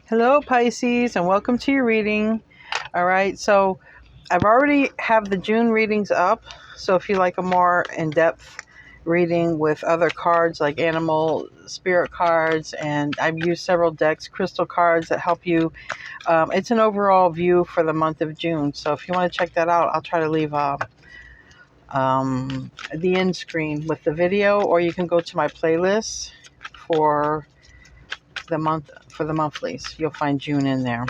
Hello, Pisces, and welcome to your reading. All right, so I've already have the June readings up. So if you like a more in-depth reading with other cards like animal spirit cards, and I've used several decks, crystal cards that help you. It's an overall view for the month of June. So if you want to check that out, I'll try to leave the end screen with the video, or you can go to my playlist for the monthlies. You'll find June in there.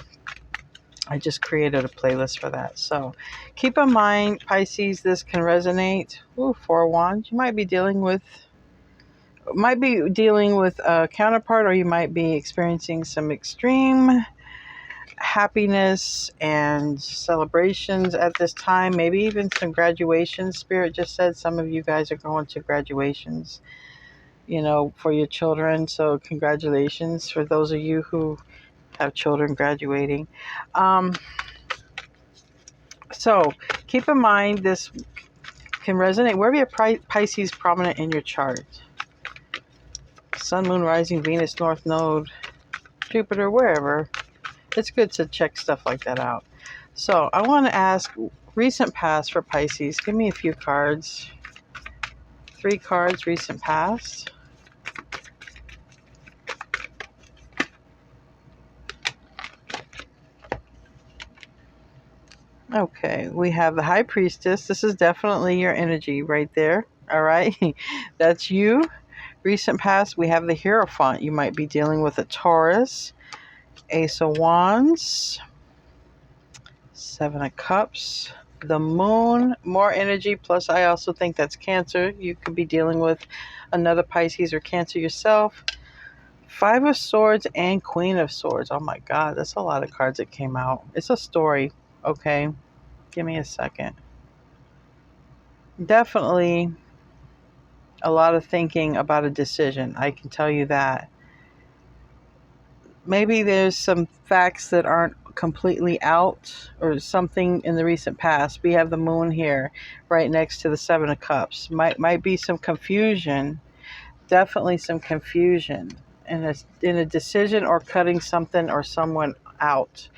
I just created a playlist for that. So keep in mind, Pisces, this can resonate. Ooh, Four of Wands. You might be dealing with a counterpart, or you might be experiencing some extreme happiness and celebrations at this time. Maybe even some graduations. Spirit just said some of you guys are going to graduations, for your children. So congratulations for those of you who have children graduating. So keep in mind, this can resonate wherever your Pisces prominent in your chart. Sun, Moon, Rising, Venus, North Node, Jupiter, wherever. It's good to check stuff like that out. So I want to ask recent past for Pisces. Give me a few cards. 3 cards, recent past. Okay, we have the High Priestess. This is definitely your energy right there. All right, that's you. Recent past, we have the Hierophant. You might be dealing with a Taurus. Ace of Wands. 7 of Cups. The Moon, more energy. Plus, I also think that's Cancer. You could be dealing with another Pisces or Cancer yourself. 5 of Swords and Queen of Swords. Oh my God, that's a lot of cards that came out. It's a story, okay? Give me a second. Definitely a lot of thinking about a decision. I can tell you that. Maybe there's some facts that aren't completely out, or something in the recent past. We have the Moon here right next to the 7 of Cups. Might be some confusion. Definitely some confusion in a decision, or cutting something or someone out.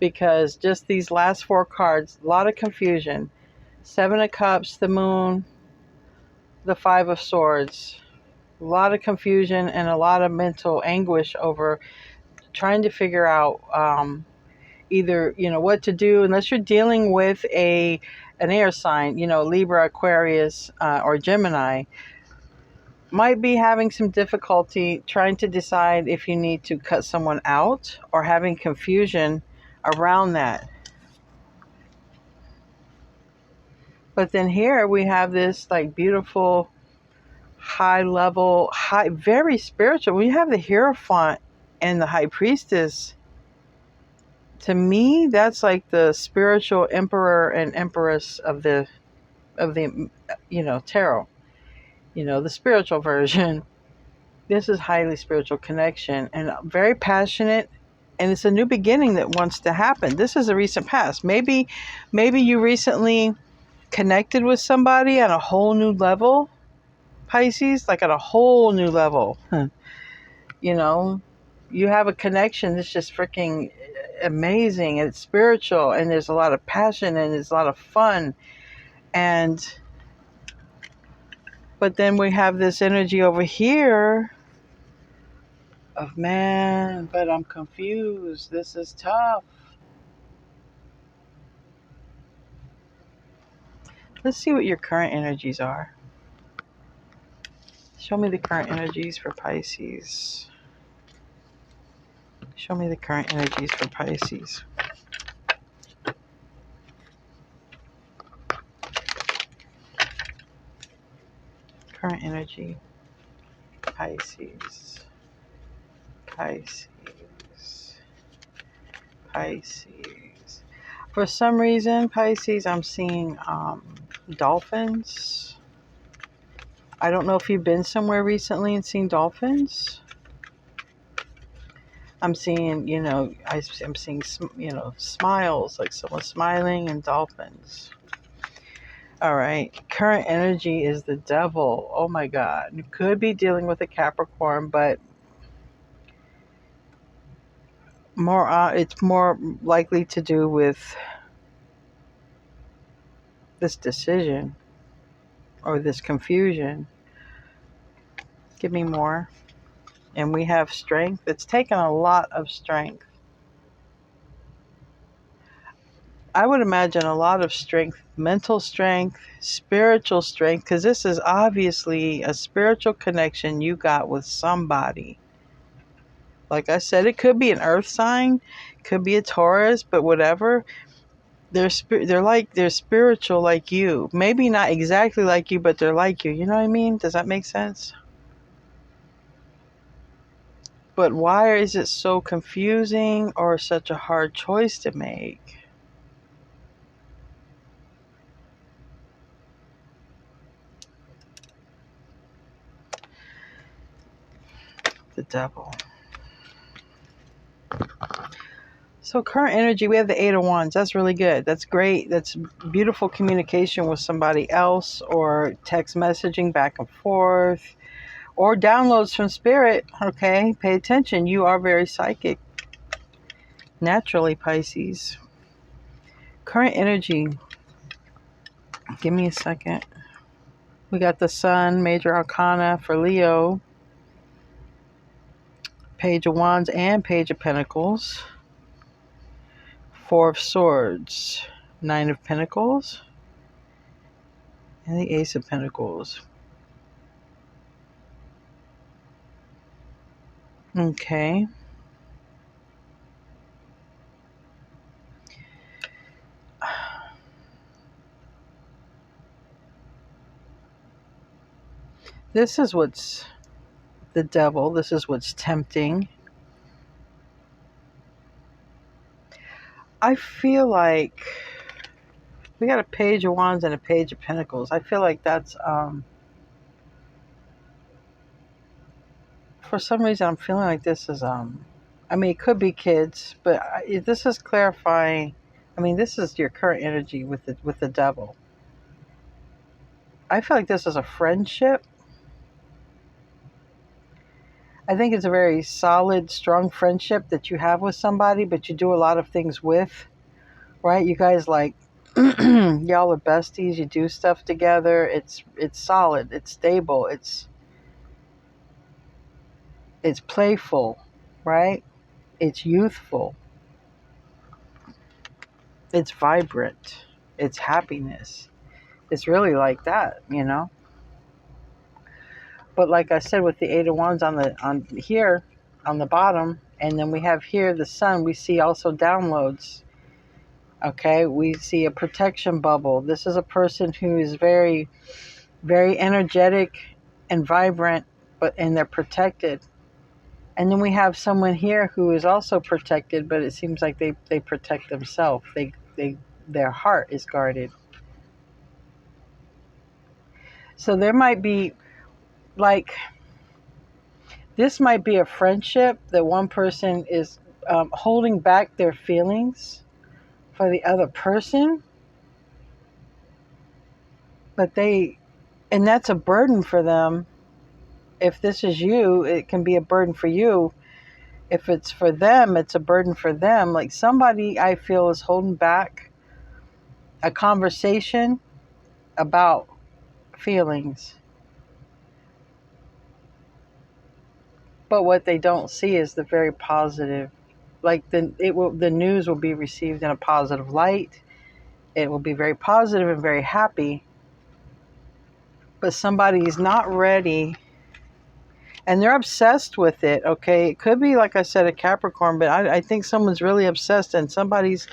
Because just these last 4 cards, a lot of confusion. 7 of Cups, the Moon, the 5 of Swords. A lot of confusion and a lot of mental anguish over trying to figure out either what to do, unless you're dealing with an air sign, Libra, Aquarius, or Gemini. Might be having some difficulty trying to decide if you need to cut someone out, or having confusion around that. But then here we have this like beautiful high level, very spiritual. We have the Hierophant and the High Priestess. To me, that's like the spiritual emperor and empress of the tarot. The spiritual version. This is highly spiritual connection and very passionate, and it's a new beginning that wants to happen. This is a recent past. Maybe you recently connected with somebody on a whole new level, Pisces, like at a whole new level. You have a connection that's just freaking amazing, and it's spiritual, and there's a lot of passion, and there's a lot of fun. But then we have this energy over here of, man, but I'm confused. This is tough. Let's see what your current energies are. Show me the current energies for Pisces. Show me the current energies for Pisces. Current energy, Pisces. Pisces. For some reason, Pisces, I'm seeing dolphins. I don't know if you've been somewhere recently and seen dolphins. I'm seeing, I'm seeing, smiles, like someone smiling, and dolphins. All right. Current energy is the Devil. Oh my God. You could be dealing with a Capricorn, but It's more likely to do with this decision or this confusion. Give me more. And we have strength. It's taken a lot of strength. I would imagine a lot of strength, mental strength, spiritual strength, because this is obviously a spiritual connection you got with somebody. Like I said, it could be an earth sign, could be a Taurus, but whatever. They're spiritual like you. Maybe not exactly like you, but they're like you. You know what I mean? Does that make sense? But why is it so confusing or such a hard choice to make? The devil. So current energy, we have the Eight of Wands. That's really good. That's great. That's beautiful communication with somebody else, or text messaging back and forth, or downloads from spirit. Okay, pay attention. You are very psychic. Naturally, Pisces. Current energy. Give me a second. We got the Sun, Major Arcana for Leo. Page of Wands and Page of Pentacles. Four of Swords. Nine of Pentacles. And the Ace of Pentacles. Okay. This is what's the devil. This is what's tempting. I feel like we got a Page of Wands and a Page of Pentacles. I feel like that's, for some reason, I'm feeling like this is, I mean, it could be kids, but this is clarifying. I mean, this is your current energy with the devil. I feel like this is a friendship. I think it's a very solid, strong friendship that you have with somebody, but you do a lot of things with, right? You guys like, y'all are besties. You do stuff together. It's solid. It's stable. It's playful, right? It's youthful. It's vibrant. It's happiness. It's really like that, you know. But like I said, with the Eight of Wands on here on the bottom, and then we have here the Sun, we see also downloads. Okay, we see a protection bubble. This is a person who is very, very energetic and vibrant, and they're protected. And then we have someone here who is also protected, but it seems like they protect themselves. Their heart is guarded. So there might be, like, this might be a friendship that one person is holding back their feelings for the other person, but and that's a burden for them. If this is you, it can be a burden for you. If it's for them, it's a burden for them. Like, somebody, I feel, is holding back a conversation about feelings. But what they don't see is the very positive. Like, the news will be received in a positive light. It will be very positive and very happy. But somebody is not ready, and they're obsessed with it. Okay, it could be, like I said, a Capricorn, but I think someone's really obsessed, and somebody's,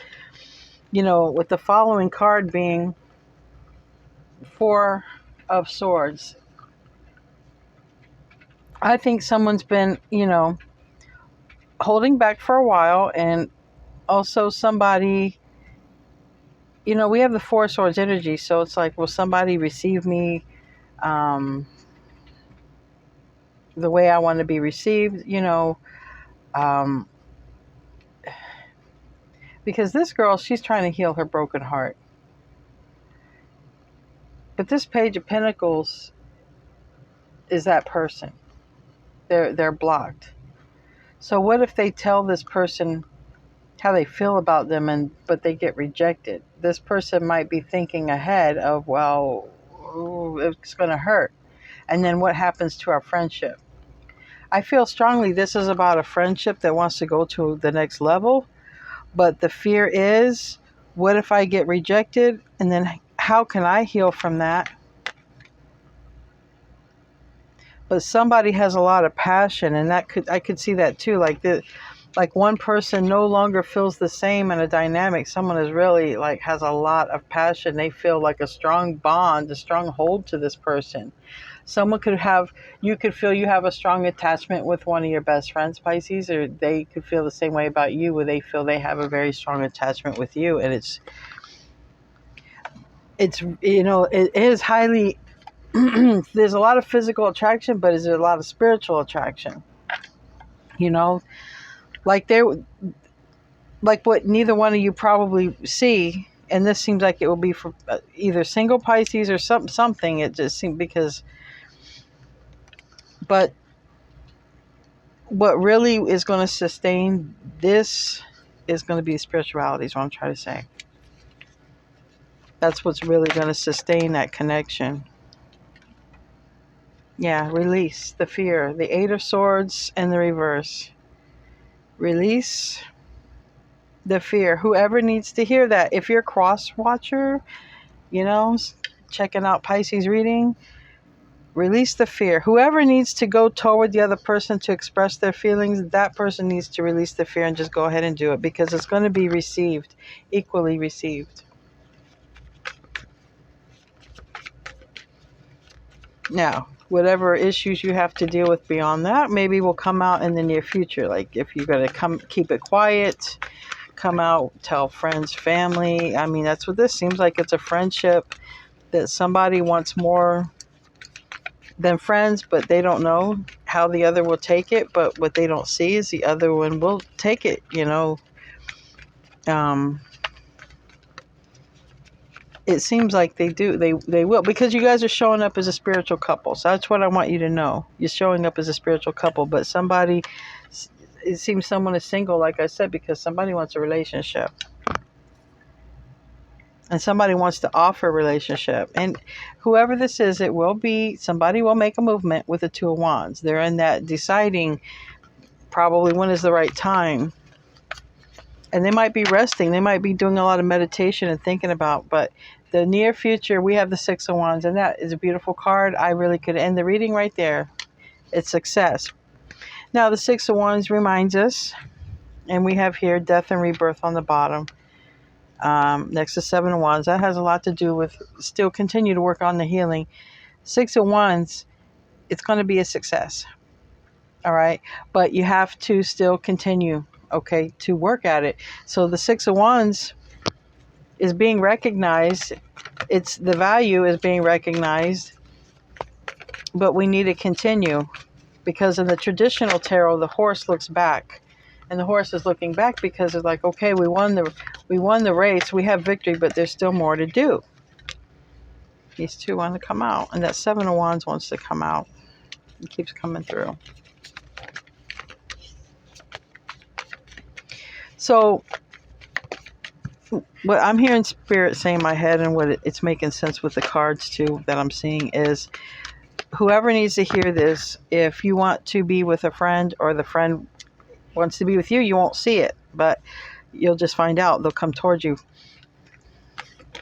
with the following card being Four of Swords. I think someone's been, holding back for a while, and also somebody, we have the Four of Swords energy, so it's like, will somebody receive me the way I want to be received, um, because this girl, she's trying to heal her broken heart. But this Page of Pentacles is that person. They're blocked. So what if they tell this person how they feel about them, but they get rejected? This person might be thinking ahead of, well, ooh, it's going to hurt. And then what happens to our friendship? I feel strongly this is about a friendship that wants to go to the next level. But the fear is, what if I get rejected? And then how can I heal from that? But somebody has a lot of passion, and I could see that too. Like one person no longer feels the same in a dynamic. Someone is really like has a lot of passion. They feel like a strong bond, a strong hold to this person. Someone could have, you could feel you have a strong attachment with one of your best friends, Pisces, or they could feel the same way about you, where they feel they have a very strong attachment with you. And it's it is highly, there's a lot of physical attraction, but is there a lot of spiritual attraction? You know, like there, like what neither one of you probably see, and this seems like it will be for either single Pisces or something. It just seems because, but what really is going to sustain this is going to be spirituality, is what I'm trying to say. That's what's really going to sustain that connection. Yeah, release the fear. The Eight of Swords in the reverse. Release the fear. Whoever needs to hear that. If you're a cross watcher, checking out Pisces reading, release the fear. Whoever needs to go toward the other person to express their feelings, that person needs to release the fear and just go ahead and do it, because it's going to be received, equally received. Now, whatever issues you have to deal with beyond that, maybe will come out in the near future. Like if you're going to keep it quiet, come out, tell friends, family. I mean, that's what this seems like. It's a friendship that somebody wants more than friends, but they don't know how the other will take it. But what they don't see is the other one will take it, It seems like they do. They will, because you guys are showing up as a spiritual couple. So that's what I want you to know. You're showing up as a spiritual couple, but it seems someone is single, like I said, because somebody wants a relationship. And somebody wants to offer a relationship. And whoever this is, somebody will make a movement with the Two of Wands. They're in that deciding probably when is the right time. And they might be resting. They might be doing a lot of meditation and thinking about, but the near future, we have the Six of Wands, and that is a beautiful card. I really could end the reading right there. It's success. Now, the Six of Wands reminds us, and we have here death and rebirth on the bottom. Next to Seven of Wands, that has a lot to do with still continue to work on the healing. Six of Wands, it's going to be a success. All right. But you have to still continue, okay, to work at it. So the Six of Wands is being recognized. The value is being recognized, but we need to continue, because in the traditional tarot, the horse looks back. And the horse is looking back because it's like, okay, we won the race, we have victory, but there's still more to do. These two want to come out, and that Seven of Wands wants to come out. It keeps coming through. So what I'm hearing Spirit say in my head, and what it's making sense with the cards too that I'm seeing, is whoever needs to hear this, if you want to be with a friend, or the friend wants to be with you, you won't see it, but you'll just find out. They'll come towards you.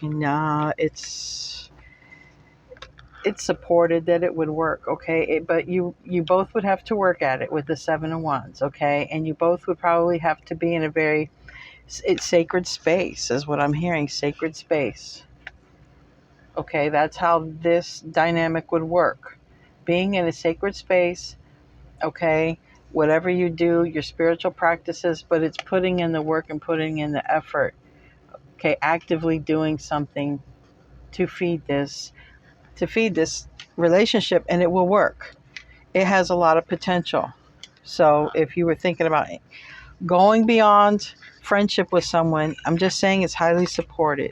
And it's supported that it would work, okay? But you both would have to work at it with the Seven of Wands, okay? And you both would probably have to be in a very sacred space, is what I'm hearing. Sacred space. Okay, that's how this dynamic would work. Being in a sacred space, okay? Whatever you do, your spiritual practices, but it's putting in the work and putting in the effort. Okay, actively doing something to feed this relationship, and it will work. It has a lot of potential. So if you were thinking about going beyond friendship with someone, I'm just saying it's highly supported.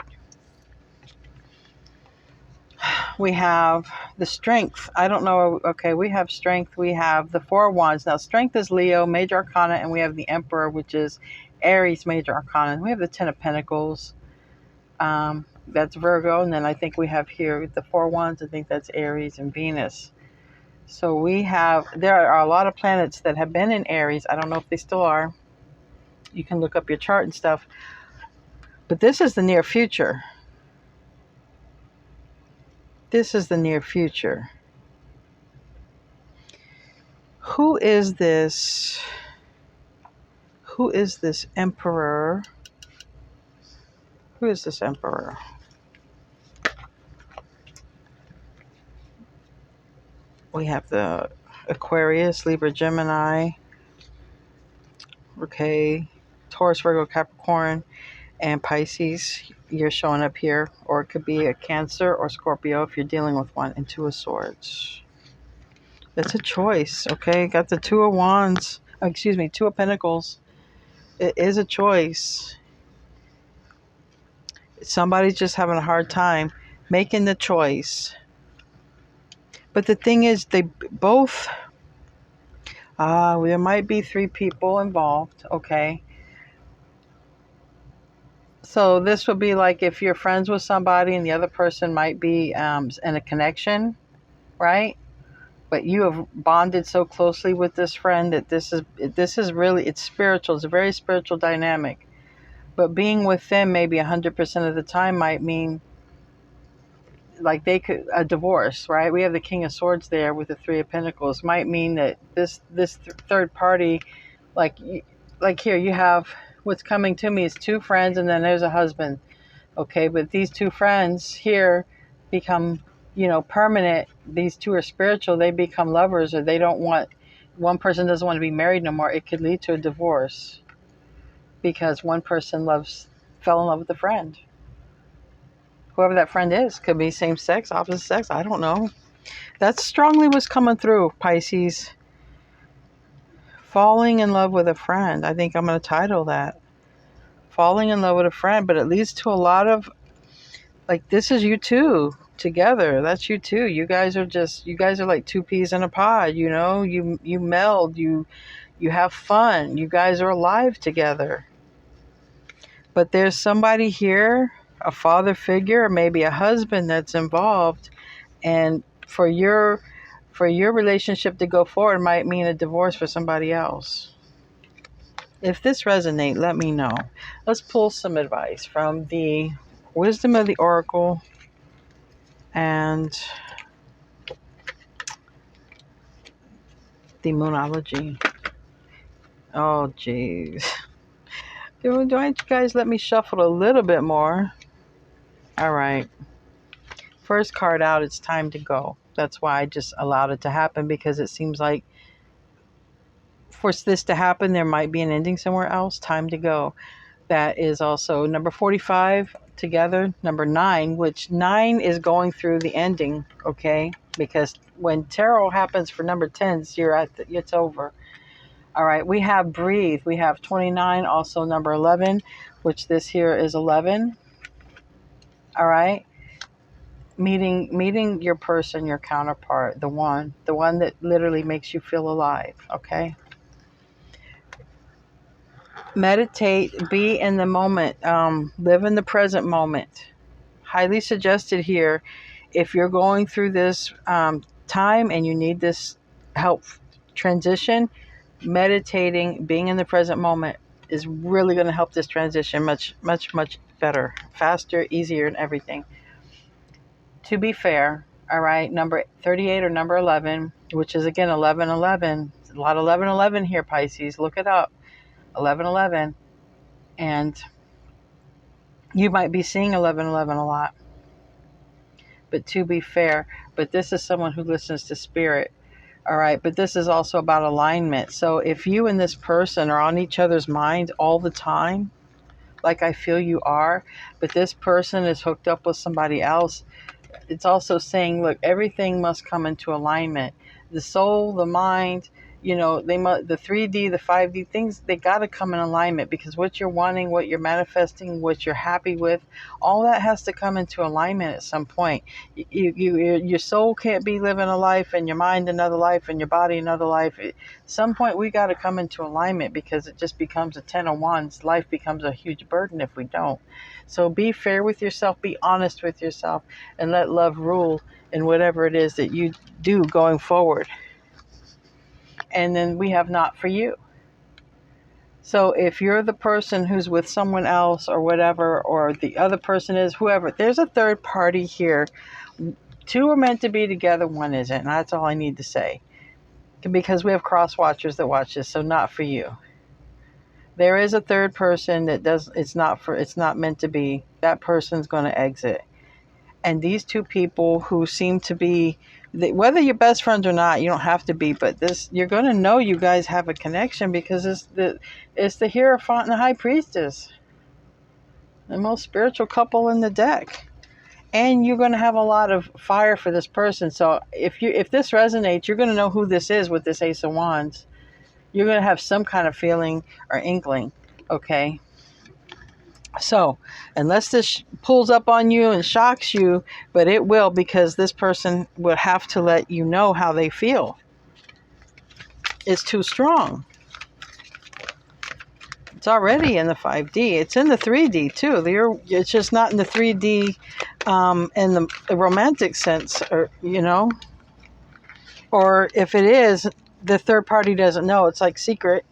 we have the strength. I don't know. Okay, we have strength. We have the Four of Wands. Now, strength is Leo, major arcana, and we have the Emperor, which is Aries, major arcana. We have the Ten of Pentacles. That's Virgo. And then I think we have here the Four of Wands. I think that's Aries and Venus. So there are a lot of planets that have been in Aries. I don't know if they still are. You can look up your chart and stuff. But this is the near future. This is the near future. Who is this? Who is this emperor? Who is this emperor? We have the Aquarius, Libra, Gemini. Okay. Taurus, Virgo, Capricorn, and Pisces. You're showing up here. Or it could be a Cancer or Scorpio if you're dealing with one. And Two of Swords. That's a choice, okay? Got the Two of Wands. Two of Pentacles. It is a choice. Somebody's just having a hard time making the choice. But the thing is, they both, there might be three people involved, okay? So this would be like if you're friends with somebody and the other person might be in a connection, right? But you have bonded so closely with this friend that this is really, it's spiritual. It's a very spiritual dynamic. But being with them maybe 100% of the time might mean like a divorce, right? We have the King of Swords there with the Three of Pentacles. Might mean that this third party, like here you have what's coming to me is two friends and then there's a husband, okay? But these two friends here become, permanent. These two are spiritual. They become lovers, or they don't want. One person doesn't want to be married no more. It could lead to a divorce because one person fell in love with a friend. Whoever that friend is, could be same sex, opposite sex, I don't know. That strongly was coming through, Pisces. Falling in love with a friend. I think I'm going to title that. Falling in love with a friend, but it leads to a lot of, like, this is you two together. That's you two. You guys are like two peas in a pod, you meld, you have fun. You guys are alive together. But there's somebody here, a father figure, or maybe a husband that's involved, and for your relationship to go forward might mean a divorce for somebody else. If this resonates, let me know. Let's pull some advice from the Wisdom of the Oracle and the Moonology. Oh, jeez. Don't you guys let me shuffle a little bit more? All right. First card out, it's time to go. That's why I just allowed it to happen, because it seems like for this to happen, there might be an ending somewhere else. Time to go. That is also number 45 together. Number 9, which 9 is going through the ending, okay? Because when tarot happens for number 10s, it's over. All right, we have breathe. We have 29, also number 11, which this here is 11. All right. Meeting your person, your counterpart, the one that literally makes you feel alive, okay? Meditate, be in the moment, live in the present moment. Highly suggested here, if you're going through this time and you need this help transition, meditating, being in the present moment is really going to help this transition much, much, much better, faster, easier, and everything. To be fair, all right, number 38 or number 11, which is again 1111. A lot of 1111 here, Pisces. Look it up. 1111. And you might be seeing 1111 a lot. But to be fair, but this is someone who listens to spirit. All right, but this is also about alignment. So if you and this person are on each other's mind all the time, like I feel you are, but this person is hooked up with somebody else, it's also saying, look, everything must come into alignment. The soul, the mind, the 3D, the 5D things, they got to come in alignment, because what you're wanting, what you're manifesting, what you're happy with, all that has to come into alignment at some point. Your soul can't be living a life and your mind another life and your body another life. At some point we got to come into alignment, because it just becomes a 10 of wands. Life becomes a huge burden if we don't. So be fair with yourself, be honest with yourself, and let love rule in whatever it is that you do going forward. And then we have not for you. So if you're the person who's with someone else or whatever, or the other person is whoever, there's a third party here. Two are meant to be together, one isn't. And that's all I need to say. Because we have cross watchers that watch this, so not for you. There is a third person that it's not meant to be. That person's going to exit. And these two people who seem to be, whether you're best friends or not, you don't have to be, but you're going to know you guys have a connection, because it's the Hierophant and the High Priestess, the most spiritual couple in the deck. And you're going to have a lot of fire for this person. So if this resonates, you're going to know who this is with this Ace of Wands. You're going to have some kind of feeling or inkling, okay? So, unless this pulls up on you and shocks you, but it will, because this person will have to let you know how they feel. It's too strong. It's already in the 5D. It's in the 3D too. It's just not in the 3D in the romantic sense, or or if it is, the third party doesn't know. It's like secret.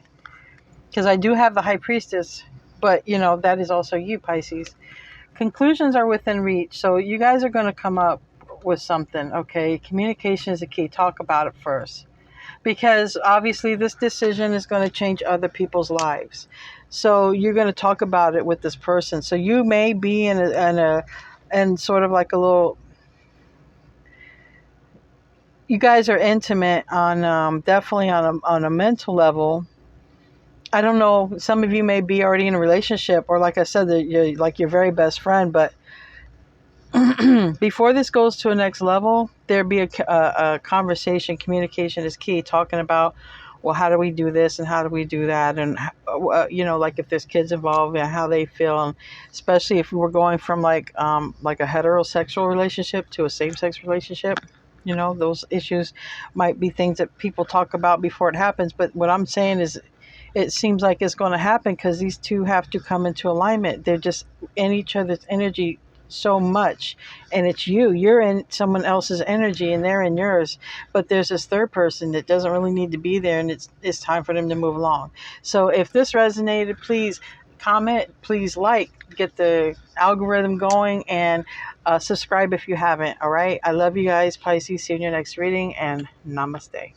Because I do have the High Priestess, but that is also you, Pisces. Conclusions are within reach, so you guys are going to come up with something, okay? Communication is the key. Talk about it first, because obviously this decision is going to change other people's lives. So you're going to talk about it with this person. So you may be in sort of like a little. You guys are intimate on definitely on a mental level. I don't know. Some of you may be already in a relationship, or like I said, that you're like your very best friend. But before this goes to a next level, there'd be a conversation. Communication is key. Talking about, well, how do we do this and how do we do that, and like if there's kids involved, and how they feel, and especially if we're going from like a heterosexual relationship to a same-sex relationship. Those issues might be things that people talk about before it happens. But what I'm saying is, it seems like it's going to happen, because these two have to come into alignment. They're just in each other's energy so much, and you're in someone else's energy and they're in yours, but there's this third person that doesn't really need to be there, and it's time for them to move along. So if this resonated, please comment, please get the algorithm going, and subscribe if you haven't. All right, I love you guys, Pisces. See you in your next reading, and namaste.